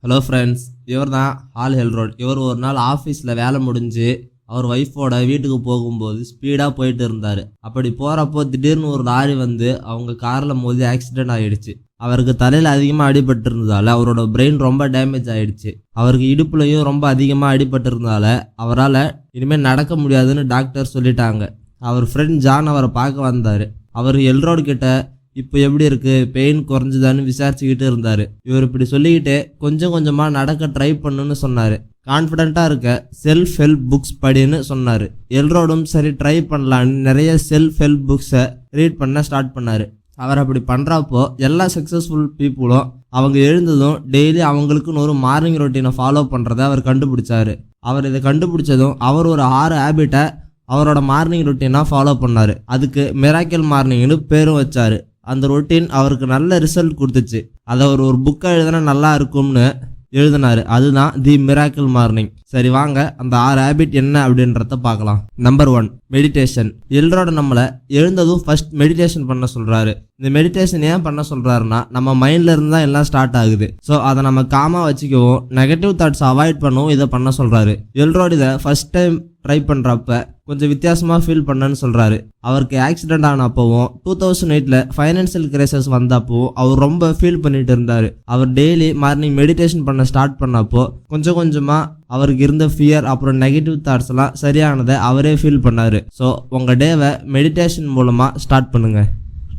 Hello friends, இவர் தான் all ஹெல்ரோட். இவர் ஒரு நாள் ஆஃபீஸில் வேலை முடிஞ்சு அவர் ஒய்ஃபோட வீட்டுக்கு போகும்போது ஸ்பீடாக போயிட்டு இருந்தார். அப்படி போகிறப்போ திடீர்னு ஒரு லாரி வந்து அவங்க காரில் மோதி ஆக்சிடென்ட் ஆகிடுச்சு. அவருக்கு தலையில் அதிகமாக அடிபட்டிருந்ததால் அவரோட பிரெயின் ரொம்ப டேமேஜ் ஆகிடுச்சு. அவருக்கு இடுப்புலையும் ரொம்ப அதிகமாக அடிபட்டிருந்ததால் அவரால் இனிமேல் நடக்க முடியாதுன்னு டாக்டர் சொல்லிட்டாங்க. அவர் ஃப்ரெண்ட் ஜான் அவரை பார்க்க வந்தார். அவர் எல்ரோட் கிட்ட இப்போ எப்படி இருக்குது, பெயின் குறைஞ்சுதான்னு விசாரிச்சுக்கிட்டு இருந்தார். இவர் இப்படி சொல்லிக்கிட்டே கொஞ்சம் கொஞ்சமாக நடக்க ட்ரை பண்ணுன்னு சொன்னார். கான்ஃபிடென்ட்டாக இருக்க செல்ஃப் ஹெல்ப் புக்ஸ் படின்னு சொன்னார். எல்ரோடும் சரி ட்ரை பண்ணலான்னு நிறைய செல்ஃப் ஹெல்ப் புக்ஸை ரீட் பண்ண ஸ்டார்ட் பண்ணார். அவர் அப்படி பண்ணுறப்போ எல்லா சக்ஸஸ்ஃபுல் பீப்புளும் அவங்க எழுந்ததும் டெய்லி அவங்களுக்குன்னு ஒரு மார்னிங் ரொட்டீனை ஃபாலோ பண்ணுறதை அவர் கண்டுபிடிச்சார். அவர் இதை கண்டுபிடிச்சதும் அவர் ஒரு 6 ஹேபிட்டை அவரோட மார்னிங் ரொட்டீனாக ஃபாலோ பண்ணார். அதுக்கு மிராக்கிள் மார்னிங்னு பேரும் வச்சார். அந்த ரொட்டீன் அவருக்கு நல்ல ரிசல்ட் கொடுத்துச்சு. அதை அவர் ஒரு புக்கை எழுதினா நல்லா இருக்கும்னு எழுதினார். அதுதான் தி மிராக்கிள் மார்னிங். சரி வாங்க அந்த 6 ஹேபிட் என்ன அப்படின்றத பார்க்கலாம். Number 1, meditation. எல்ரோட நம்மளை எழுந்ததும் ஃபர்ஸ்ட் மெடிடேஷன் பண்ண சொல்கிறாரு. இந்த மெடிடேஷன் ஏன் பண்ண சொல்கிறாருன்னா நம்ம மைண்டில் இருந்து தான் எல்லாம் ஸ்டார்ட் ஆகுது. ஸோ அதை நம்ம காமாக வச்சுக்கவும் நெகட்டிவ் தாட்ஸ் அவாய்ட் பண்ணவும் இதை பண்ண சொல்கிறாரு. எல்ரோடு இதை ஃபர்ஸ்ட் டைம் ட்ரை பண்ணுறப்ப கொஞ்சம் வித்தியாசமாக ஃபீல் பண்ணன்னு சொல்கிறாரு. அவருக்கு ஆக்சிடென்ட் ஆனப்பவும் 2008 ஃபைனான்சியல் கிரைசஸ் வந்தப்பவும் அவர் ரொம்ப ஃபீல் பண்ணிட்டு இருந்தார். அவர் டெய்லி மார்னிங் மெடிடேஷன் பண்ண ஸ்டார்ட் பண்ணப்போ கொஞ்சம் கொஞ்சமாக அவருக்கு இருந்த ஃபியர் அப்புறம் நெகட்டிவ் தாட்ஸ் எல்லாம் சரியானதை அவரே ஃபீல் பண்ணார். ஸோ உங்கள் டேவை மெடிடேஷன் மூலமாக ஸ்டார்ட் பண்ணுங்கள்.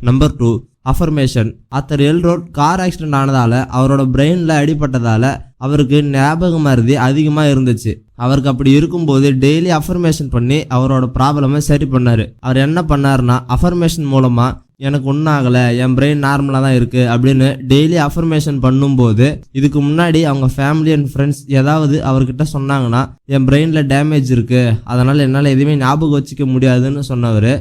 Number 2, affirmation. Author Elrod car accident ஆனதால் அவரோட பிரெயினில் அடிபட்டதால் அவருக்கு ஞாபக மறதி அதிகமாக இருந்துச்சு. அவருக்கு அப்படி இருக்கும்போது டெய்லி அஃபர்மேஷன் பண்ணி அவரோட ப்ராப்ளமை சரி பண்ணார். அவர் என்ன பண்ணாருன்னா அஃபர்மேஷன் மூலமாக எனக்கு ஒன்றாகலை, என் பிரெயின் நார்மலாக தான் இருக்குது அப்படின்னு டெய்லி அஃபர்மேஷன் பண்ணும்போது இதுக்கு முன்னாடி அவங்க ஃபேமிலி அண்ட் ஃப்ரெண்ட்ஸ் ஏதாவது அவர்கிட்ட சொன்னாங்கன்னா என் பிரெயினில் டேமேஜ் இருக்குது, அதனால் என்னால் எதுவுமே ஞாபகம் வச்சுக்க முடியாதுன்னு சொன்னவர்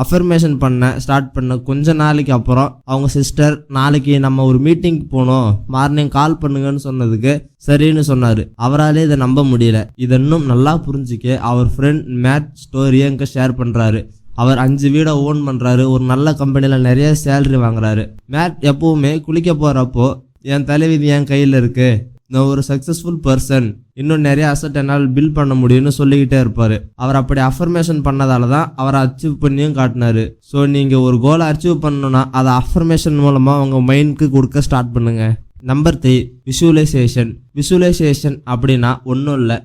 அஃபர்மேஷன் பண்ண ஸ்டார்ட் பண்ண கொஞ்ச நாளைக்கு அப்புறம் அவங்க சிஸ்டர் நாளைக்கு நம்ம ஒரு மீட்டிங்க்கு போகணும், மார்னிங் கால் பண்ணுங்கன்னு சொன்னதுக்கு சரின்னு சொன்னார். அவராலே இதை நம்ப முடியல. இதை இன்னும் நல்லா புரிஞ்சிக்க அவர் ஃப்ரெண்ட் மேட் ஸ்டோரியை இங்கே ஷேர் பண்ணுறாரு. அவர் 5 வீடை ஓன் பண்ணுறாரு. ஒரு நல்ல கம்பெனியில் நிறைய சேலரி வாங்குறாரு. மேட் எப்பவுமே குளிக்க போகிறப்போ என் தலைவிதி என் கையில் இருக்குது, நான் ஒரு சக்ஸஸ்ஃபுல் பர்சன், இன்னும் நிறைய அசட் என்னால் பில்ட் பண்ண முடியும்னு சொல்லிக்கிட்டே இருப்பார். அவர் அப்படி அஃபர்மேஷன் பண்ணதால தான் அவரை அச்சீவ் பண்ணியும் காட்டினார். ஸோ நீங்கள் ஒரு கோலை அச்சீவ் பண்ணணும்னா அதை அஃபர்மேஷன் மூலமாக உங்கள் மைண்டுக்கு கொடுக்க ஸ்டார்ட் பண்ணுங்கள். Number 3, visualisation. விஷுவலைசேஷன் அப்படின்னா ஒன்றும் இல்லை,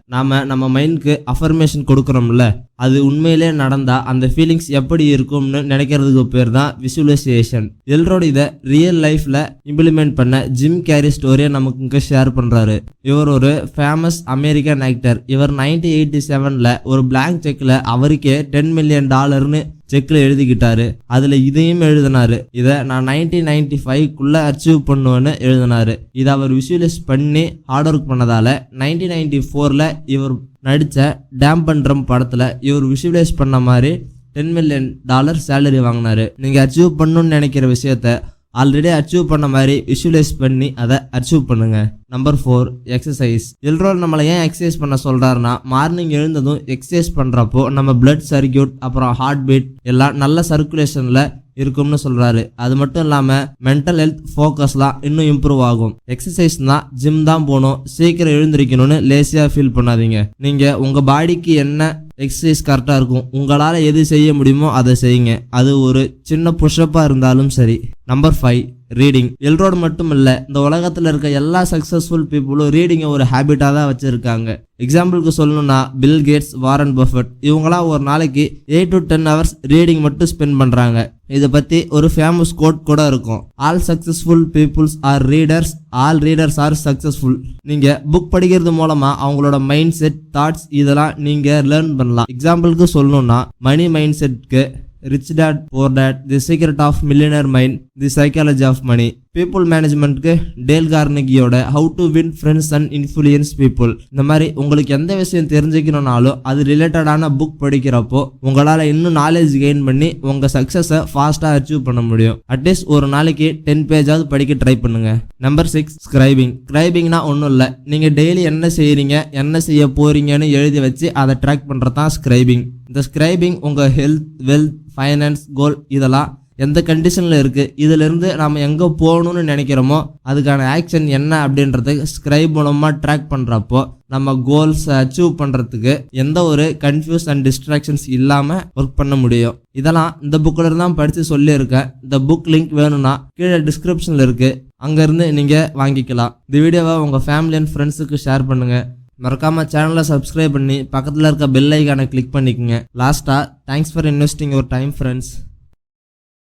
நம்ம மைண்டுக்கு அஃபர்மேஷன் கொடுக்குறோம்ல, அது உண்மையிலே நடந்தால் அந்த ஃபீலிங்ஸ் எப்படி இருக்கும்னு நினைக்கிறதுக்கு பேர் தான் விஷுவலைசேஷன். எல்ரோடு இதை ரியல் லைஃப்பில் இம்ப்ளிமெண்ட் பண்ண ஜிம் கேரி ஸ்டோரியை நமக்கு இங்கே ஷேர் பண்ணுறாரு. இவர் ஒரு ஃபேமஸ் அமெரிக்கன் ஆக்டர். இவர் 1987 ஒரு பிளாங்க் செக்கில் அவருக்கே $10 மில்லியன் செக்கில் எழுதிக்கிட்டாரு. அதில் இதையும் எழுதினாரு, இதை நான் 1995 அச்சீவ் பண்ணுவேன்னு எழுதினாரு. இதை அவர் விஷுவலைஸ் பண்ணி ஹார்ட் ஒர்க் பண்ணதால 1994 இவர் நடித்த டேம்பன் ட்ரம் படத்தில் இவர் விஷுவலைஸ் பண்ண மாதிரி $10 மில்லியன் சேலரி வாங்கினாரு. நீங்கள் அச்சீவ் பண்ணணும்னு நினைக்கிற விஷயத்த ஆல்ரெடி அச்சீவ் பண்ண மாதிரி விஷுவலைஸ் பண்ணி அதை அச்சீவ் பண்ணுங்க. Number 4, exercise. எல்ரோல் நம்மளை ஏன் எக்ஸசைஸ் பண்ண சொல்கிறாருன்னா மார்னிங் எழுந்ததும் எக்ஸசைஸ் பண்ணுறப்போ நம்ம பிளட் சர்க்கியூட் அப்புறம் ஹார்ட் பீட் எல்லாம் நல்ல சர்க்குலேஷனில் இருக்கும்னு சொல்கிறாரு. அது மட்டும் இல்லாமல் மென்டல் ஹெல்த் ஃபோக்கஸ்லாம் இன்னும் இம்ப்ரூவ் ஆகும். எக்ஸசைஸ் தான் ஜிம் தான் போகணும், சீக்கிரம் எழுந்திருக்கணும்னு லேசியாக ஃபீல் பண்ணாதீங்க. நீங்கள் உங்கள் பாடிக்கு என்ன எக்ஸசைஸ் கரெக்டாக இருக்கும், உங்களால் எது செய்ய முடியுமோ அதை செய்யுங்க. அது ஒரு சின்ன புஷ்அப்பாக இருந்தாலும் சரி. Number 5, reading. எல்ரோடு மட்டும் இல்லை, இந்த உலகத்தில் இருக்க எல்லா சக்ஸஸ்ஃபுல் பீப்புளும் ரீடிங்கை ஒரு ஹேபிட்டாக தான் வச்சுருக்காங்க. எக்ஸாம்பிளுக்கு சொல்லணும்னா பில் கேட்ஸ், வாரன் பஃபெட் இவங்களாம் ஒரு நாளைக்கு 8 to 10 hours ரீடிங் மட்டும் ஸ்பெண்ட் பண்ணுறாங்க. இதை பற்றி ஒரு ஃபேமஸ் கோட் கூட இருக்கும், all successful peoples are readers, all readers are successful. நீங்கள் புக் படிக்கிறது மூலமாக அவங்களோட மைண்ட் செட், தாட்ஸ் இதெல்லாம் நீங்கள் லேர்ன் பண்ணலாம். எக்ஸாம்பிளுக்கு சொல்லணும்னா மணி மைண்ட் செட்க்கு rich dad poor dad, the secret of millionaire mind, the psychology of money. People மேனேஜ்மெண்ட்க்கு டேல் கார்னெகியோட how to win friends and influence people. இந்த மாதிரி உங்களுக்கு எந்த விஷயம் தெரிஞ்சுக்கணும்னாலும் அது ரிலேட்டடான புக் படிக்கிறப்போ உங்களால் இன்னும் நாலேஜ் கெயின் பண்ணி உங்கள் சக்ஸஸை ஃபாஸ்ட்டாக அச்சீவ் பண்ண முடியும். அட்லீஸ்ட் ஒரு நாளைக்கு 10 பேஜாவது படிக்க ட்ரை பண்ணுங்க. Number 6, scribing. ஸ்கிரைபிங்னா ஒன்றும் இல்லை, நீங்கள் டெய்லி என்ன செய்கிறீங்க என்ன செய்ய போகிறீங்கன்னு எழுதி வச்சு அதை ட்ராக் பண்ணுறது தான் ஸ்கிரைபிங். இந்த ஸ்கிரைபிங் உங்கள் ஹெல்த், வெல்த், ஃபைனான்ஸ், கோல் இதெல்லாம் எந்த கண்டிஷனில் இருக்குது, இதிலிருந்து நம்ம எங்கே போகணும்னு நினைக்கிறோமோ அதுக்கான ஆக்ஷன் என்ன அப்படின்றது ஸ்கிரைப் மூலமாக ட்ராக் பண்ணுறப்போ நம்ம கோல்ஸை அச்சீவ் பண்ணுறதுக்கு எந்த ஒரு கன்ஃபியூஸ் அண்ட் டிஸ்ட்ராக்ஷன்ஸ் இல்லாமல் ஒர்க் பண்ண முடியும். இதெல்லாம் இந்த புக்கில் தான் படித்து சொல்லியிருக்கேன். இந்த புக் லிங்க் வேணும்னா கீழே டிஸ்கிரிப்ஷனில் இருக்குது, அங்கேருந்து நீங்கள் வாங்கிக்கலாம். இந்த வீடியோவை உங்கள் ஃபேமிலி அண்ட் ஃப்ரெண்ட்ஸுக்கு ஷேர் பண்ணுங்கள். மறக்காமல் சேனலை சப்ஸ்கிரைப் பண்ணி பக்கத்தில் இருக்க பெல் ஐக்கானை கிளிக் பண்ணிக்கோங்க. லாஸ்ட்டாக thanks for investing your time friends.